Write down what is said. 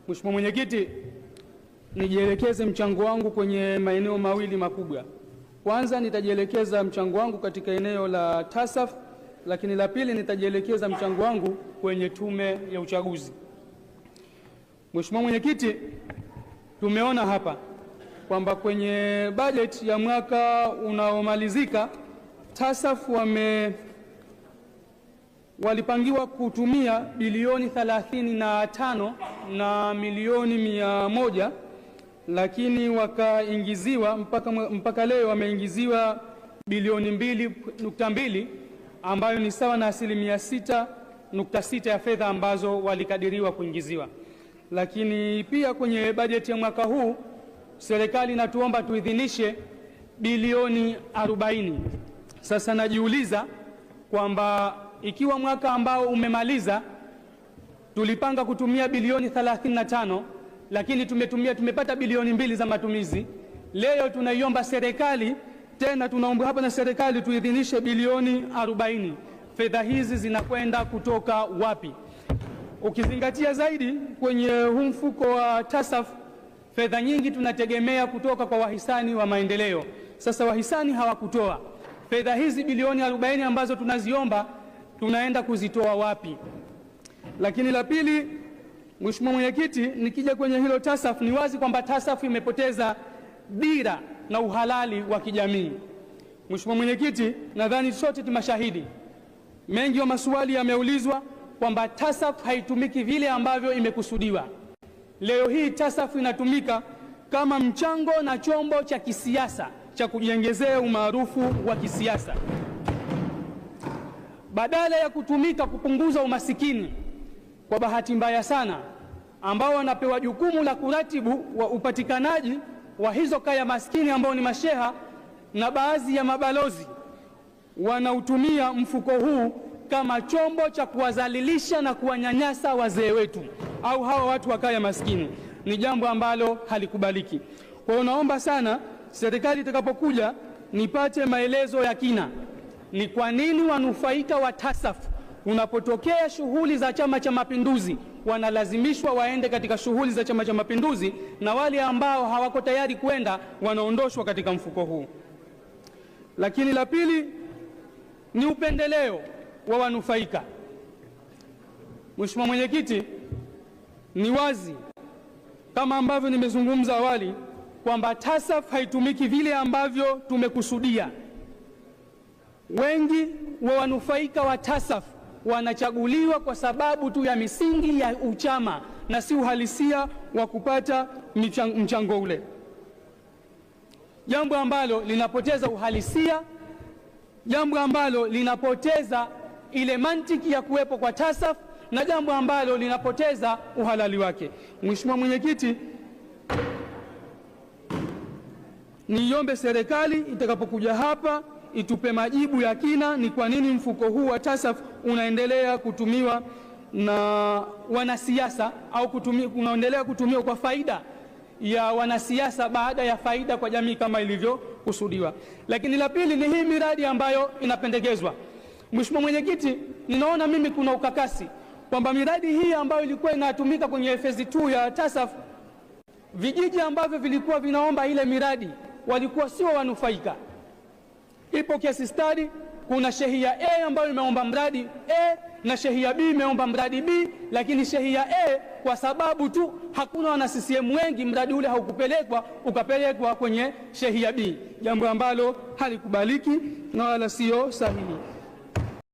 Mheshimiwa Mwenyekiti, nijielekeze mchango wangu kwenye maeneo mawili makubwa. Kwanza nitajielekeza mchango wangu katika eneo la TASAF, lakini la pili nitajielekeza mchango wangu kwenye Tume ya Uchaguzi. Mheshimiwa Mwenyekiti, tumeona hapa kwamba kwenye bajeti ya mwaka unaomalizika TASAF walipangiwa kutumia bilioni 35 na milioni 100, lakini wakaingiziwa mpaka leo wameingiziwa bilioni 2.2 ambayo ni sawa na 6.6% ya fedha ambazo walikadiriwa kuingiziwa. Lakini pia kwenye bajeti ya mwaka huu serikali inatuomba tuidhinishe bilioni 40. Sasa najiuliza kwamba ikiwa mwaka ambao umemaliza tulipanga kutumia bilioni 35, lakini tumepata bilioni 2 za matumizi, leo tunaiomba serikali tena, tunaomba hapa na serikali tuidhinishe bilioni 40. Fedha hizi zinakwenda kutoka wapi? Ukizingatia zaidi kwenye huu mfuko wa TASAF, fedha nyingi tunategemea kutoka kwa wahisani wa maendeleo. Sasa wahisani hawakutoa fedha hizi bilioni 40 ambazo tunaziomba, tunaenda kuzitoa wapi? Lakini la pili, Mheshimiwa Mwenyekiti, nikija kwenye hilo TASAF, ni wazi kwamba TASAF imepoteza dira na uhalali wa kijamii. Mheshimiwa Mwenyekiti, nadhani sote ni mashahidi. Mengi wa maswali yameulizwa kwamba TASAF haitumiki vile ambavyo imekusudiwa. Leo hii TASAF inatumika kama mchango na chombo cha kisiasa cha kujiongezea umaarufu wa kisiasa, badala ya kutumika kupunguza umasikini. Kwa bahati mbaya sana, ambao wanapewa jukumu la kuratibu wa upatikanaji wa hizo kaya maskini ambao ni masheha na baadhi ya mabalozi, wanautumia mfuko huu kama chombo cha kuwadhalilisha na kuwanyanyasa wazee wetu au hawa watu wa kaya maskini. Ni jambo ambalo halikubaliki. Kwa hiyo naomba sana serikali itakapokuja nipate maelezo ya kina, ni kwa nini wanufaika wa TASAF unapotokea shughuli za Chama cha Mapinduzi wanalazimishwa waende katika shughuli za Chama cha Mapinduzi, na wale ambao hawako tayari kwenda wanaondoshwa katika mfuko huu. Lakini la pili ni upendeleo wa wanufaika. Mheshimiwa Mwenyekiti, ni wazi kama ambavyo nimezungumza awali kwamba TASAF haitumiki vile ambavyo tumekusudia. Wengi wa wanufaika wa TASAF wanachaguliwa kwa sababu tu ya misingi ya uchama na si uhalisia wa kupata mchango ule, jambo ambalo linapoteza uhalisia, jambo ambalo linapoteza ile mantiki ya kuwepo kwa TASAF, na jambo ambalo linapoteza uhalali wake. Mheshimiwa Mwenyekiti, niombe serikali itakapokuja hapa itupe majibu ya kina, ni kwa nini mfuko huu wa TASAF unaendelea kutumiwa na wanasiasa au unaendelea kutumiwa kwa faida ya wanasiasa baada ya faida kwa jamii kama ilivyokusudiwa. Lakini la pili ni hii miradi ambayo inapendekezwa. Mheshimiwa Mwenyekiti, ninaona mimi kuna ukakasi kwamba miradi hii ambayo ilikuwa inatumika kwenye phase 2 ya TASAF, vijiji ambavyo vilikuwa vinaomba ile miradi walikuwa sio wanufaika. Ipo case study, kuna shehia A ambayo imeomba mradi A na shehia B imeomba mradi B, lakini shehia A kwa sababu tu hakuna wana CCM wengi, mradi ule haukupelekwa, ukapelekwa kwenye shehia B, jambo ambalo halikubaliki na wala sio sahihi.